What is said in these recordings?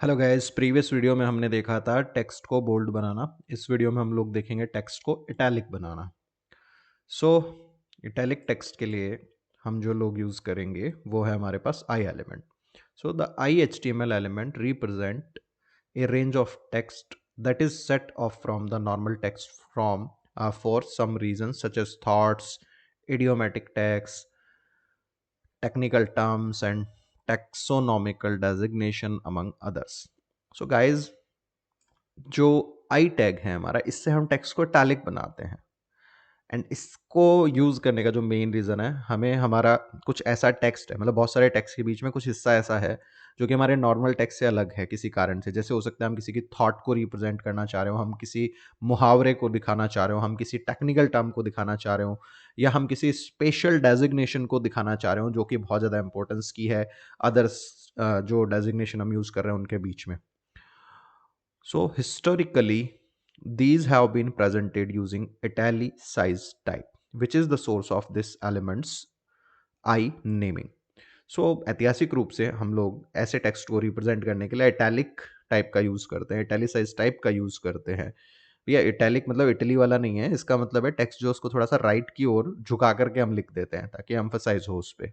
Hello guys, previous video में हमने देखा था टेक्स्ट को बोल्ड बनाना। इस वीडियो में हम लोग देखेंगे टेक्स्ट को इटैलिक बनाना। सो इटैलिक टेक्स्ट के लिए हम जो लोग यूज़ करेंगे वो है हमारे पास I element. So the I H T M L element represent a range of text that is set off from the normal text from for some reasons such as thoughts, idiomatic text, technical terms and taxonomical designation among others. So guys, जो I tag है हमारा, इससे हम text को italic बनाते हैं। And इसको use करने का जो मेन रीज़न है, हमें हमारा कुछ ऐसा टेक्स्ट है, मतलब बहुत सारे टेक्स्ट के बीच में कुछ हिस्सा ऐसा है जो कि हमारे नॉर्मल टेक्स्ट से अलग है किसी कारण से। जैसे हो सकता है हम किसी की थॉट को रिप्रेजेंट करना चाह रहे हो, हम किसी मुहावरे को दिखाना चाह रहे हो, हम किसी टेक्निकल टर्म को दिखाना चाह रहे हो, या हम किसी स्पेशल डेजिग्नेशन को दिखाना चाह रहे हो जो कि बहुत ज़्यादा इंपॉर्टेंस की है अदर्स जो डेजिग्नेशन हम यूज़ कर रहे हैं उनके बीच में। So historically, these have been presented using italicized type, which is the source of this element's I naming. So ऐतिहासिक रूप से हम लोग ऐसे टेक्स्ट को रिप्रेजेंट करने के लिए इटैलिक टाइप का यूज करते हैं, इटैलिसाइज टाइप का यूज करते हैं। भैया इटैलिक मतलब इटली वाला नहीं है, इसका मतलब है टेक्स्ट जो उसको थोड़ा सा राइट की ओर झुका करके हम लिख देते हैं ताकि एम्फसाइज हो उस पर।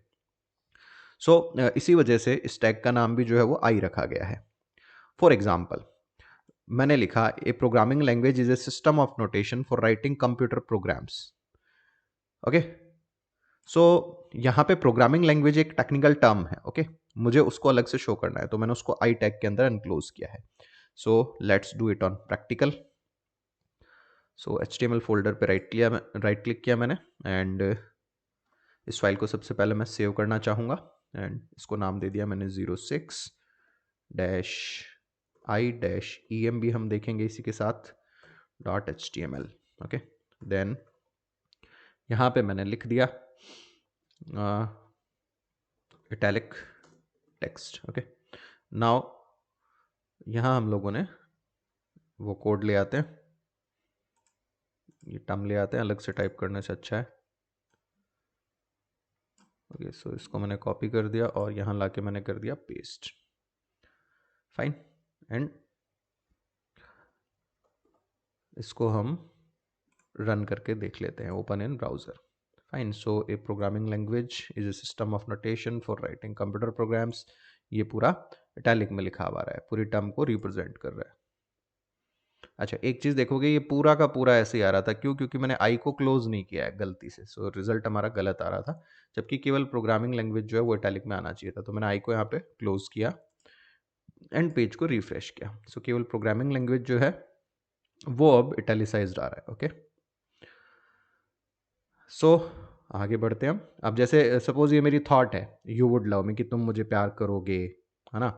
सो इसी वजह से इस टैग का नाम भी जो है वो आई रखा गया है। फॉर एग्जाम्पल, मैंने लिखा a programming language is a system of notation for writing computer programs. Okay, so यहाँ पे प्रोग्रामिंग लैंग्वेज एक टेक्निकल टर्म है। ओके, मुझे उसको अलग से शो करना है तो मैंने उसको आई टैग के अंदर एनक्लोज किया है। So let's do it on practical. So HTML folder पे राइट क्लिक किया मैंने, एंड इस फाइल को सबसे पहले मैं सेव करना चाहूँगा, एंड इसको नाम दे दिया मैंने 06 dash I dash E M भी हम देखेंगे इसी के साथ .html। ओके, देन यहाँ पे मैंने लिख दिया इटैलिक टेक्स्ट। ओके, नाउ यहाँ हम लोगों ने वो कोड ले आते हैं, ये टर्म ले आते हैं, अलग से टाइप करने से अच्छा है। ओके, सो इसको मैंने कॉपी कर दिया और यहाँ लाके मैंने कर दिया पेस्ट। फाइन, एंड इसको हम रन करके देख लेते हैं, open in browser. Fine, so A programming language is a system of notation for writing computer programmes. ये पूरा इटैलिक में लिखा हुआ है, पूरी टर्म को रिप्रेजेंट कर रहा है। अच्छा, एक चीज देखोगे, ये पूरा का पूरा ऐसे ही आ रहा था, क्यों? क्योंकि मैंने आई को क्लोज नहीं किया है गलती से, सो रिजल्ट हमारा गलत आ रहा था। जबकि केवल प्रोग्रामिंग लैंग्वेज जो है वो इटैलिक में आना चाहिए था, तो मैंने आई को यहाँ पे क्लोज किया एंड पेज को रिफ्रेश किया। सो केवल प्रोग्रामिंग लैंग्वेज जो है वो अब इटैलिसाइज्ड आ रहा है। ओके, सो आगे बढ़ते हैं हम। अब जैसे सपोज ये मेरी थॉट है, यू वुड लव मी, कि तुम मुझे प्यार करोगे, है ना?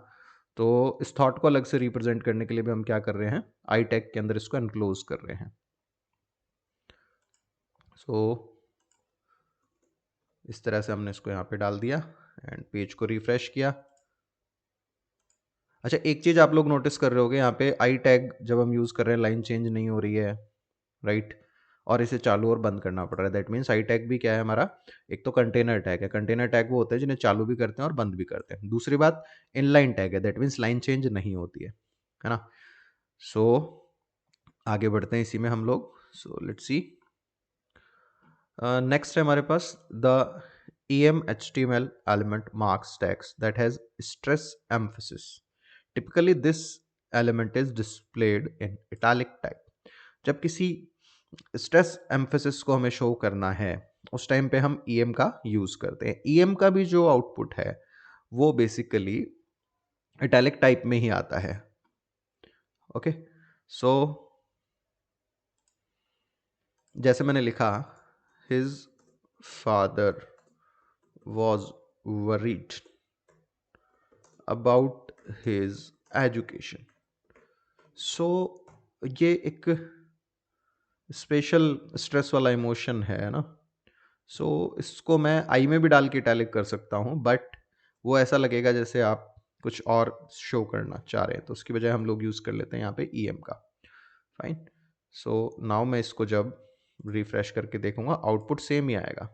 तो इस थॉट को अलग से रिप्रेजेंट करने के लिए भी हम क्या कर रहे हैं, आई टैग के अंदर इसको एनक्लोज कर रहे हैं। सो इस तरह से हमने इसको यहाँ पे डाल दिया एंड पेज को रिफ्रेश किया। अच्छा, एक चीज़ आप लोग नोटिस कर रहे होगे, यहाँ पे आई टैग जब हम यूज़ कर रहे हैं लाइन चेंज नहीं हो रही है, राइट? और इसे चालू और बंद करना पड़ रहा है। दैट मीन्स आई टैग भी क्या है हमारा, एक तो कंटेनर टैग है। कंटेनर टैग वो होते हैं जिन्हें चालू भी करते हैं और बंद भी करते हैं। दूसरी बात, इनलाइन टैग है, दैट मीन्स लाइन चेंज नहीं होती है ना? सो आगे बढ़ते हैं इसी में हम लोग। सो लेट्स सी, नेक्स्ट है हमारे पास the EM HTML element marks text that has stress emphasis. Typically, this element is displayed in italic type. जब किसी स्ट्रेस एम्फेसिस को हमें शो करना है उस टाइम पे हम EM का यूज करते हैं। EM का भी जो आउटपुट है वो बेसिकली इटैलिक टाइप में ही आता है। ओके, सो जैसे मैंने लिखा, his father was worried about his education. सो ये एक स्पेशल स्ट्रेस वाला इमोशन है ना? सो इसको मैं आई में भी डाल के इटैलिक कर सकता हूँ, बट वो ऐसा लगेगा जैसे आप कुछ और शो करना चाह रहे हैं, तो उसकी बजाय हम लोग यूज़ कर लेते हैं यहाँ पे EM का। फाइन, सो नाउ मैं इसको जब रिफ्रेश करके देखूंगा आउटपुट सेम ही आएगा,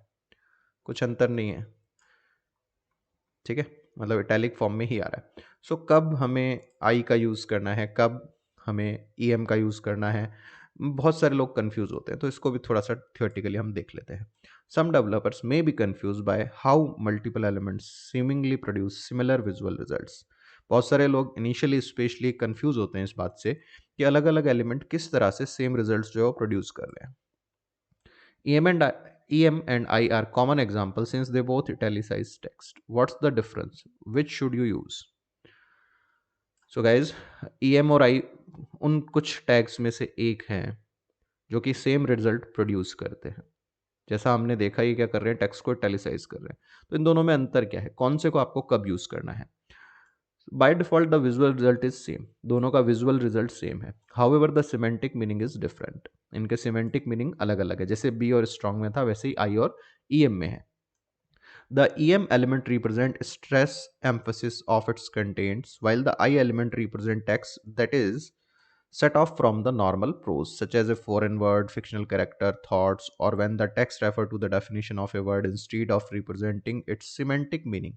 कुछ अंतर नहीं है। ठीक है, मतलब इटैलिक फॉर्म में ही आ रहा है। सो कब हमें आई का यूज़ करना है, कब हमें ई एम का यूज़ करना है, बहुत सारे लोग कन्फ्यूज़ होते हैं, तो इसको भी थोड़ा सा थियोरेटिकली हम देख लेते हैं। Some developers may be confuse by how multiple elements seemingly produce similar visual results. बहुत सारे लोग इनिशियली स्पेशली कन्फ्यूज होते हैं इस बात से कि अलग अलग एलिमेंट किस तरह से सेम रिजल्ट्स जो है वो प्रोड्यूस कर रहे हैं। EM and I are common examples since they both italicize text. What's the difference? Which should you use? So guys, EM और I उन कुछ टैग्स में से एक हैं जो कि सेम रिजल्ट प्रोड्यूस करते हैं। जैसा हमने देखा ये क्या कर रहे हैं, टेक्स्ट को इटैलिसाइज कर रहे हैं। तो इन दोनों में अंतर क्या है, कौन से को आपको कब यूज करना है? By default the visual result is same, दोनों का विजुअल रिजल्ट सेम है। However the semantic meaning is different, इनके सिमेंटिक मीनिंग अलग अलग है। जैसे बी और स्ट्रॉन्ग में था वैसे ही आई और ईएम में है। The EM element represent stress emphasis of its contents, while the I element represent text that is set off from the normal prose, such as a foreign word, fictional character, thoughts, or when the text refer to the definition of a word instead of representing its semantic meaning.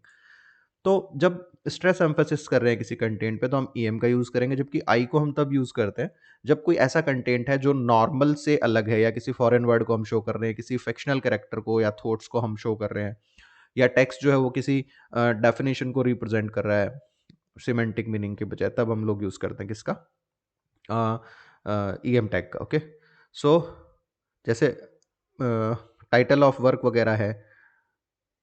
तो जब stress emphasis कर रहे हैं किसी content पे तो हम E M का यूज़ करेंगे, जबकि आई को हम तब यूज़ करते हैं जब कोई ऐसा कंटेंट है जो नॉर्मल से अलग है, या किसी फॉरेन वर्ड को हम शो कर रहे हैं, किसी फिक्शनल कैरेक्टर को या थॉट्स को हम शो कर रहे हैं, या टेक्स्ट जो है वो किसी डेफिनेशन को रिप्रेजेंट कर रहा है सिमेंटिक मीनिंग के बजाय, तब हम लोग यूज़ करते हैं किसका, ई एम टैग का। ओके, सो जैसे टाइटल ऑफ वर्क वगैरह है,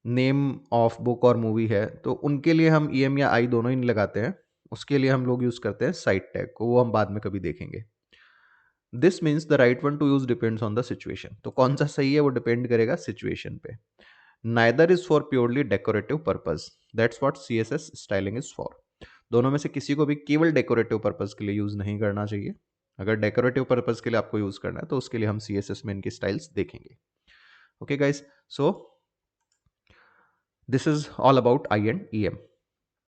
नेम ऑफ बुक और मूवी है, तो उनके लिए हम ई एम या आई दोनों ही लगाते हैं। उसके लिए हम लोग यूज़ करते हैं साइट टैग को, वो हम बाद में कभी देखेंगे। This means the right one two use depends on the situation. तो कौन सा सही है वो डिपेंड करेगा सिचुएशन पे। Neither is for purely decorative purpose, that's what CSS styling is for. दोनों में से किसी को भी केवल डेकोरेटिव पर्पज के लिए यूज नहीं करना चाहिए। अगर डेकोरेटिव पर्पज के लिए आपको यूज करना है तो उसके लिए हम CSS में इनकी स्टाइल्स देखेंगे। Okay guys, so this is all about I and EM.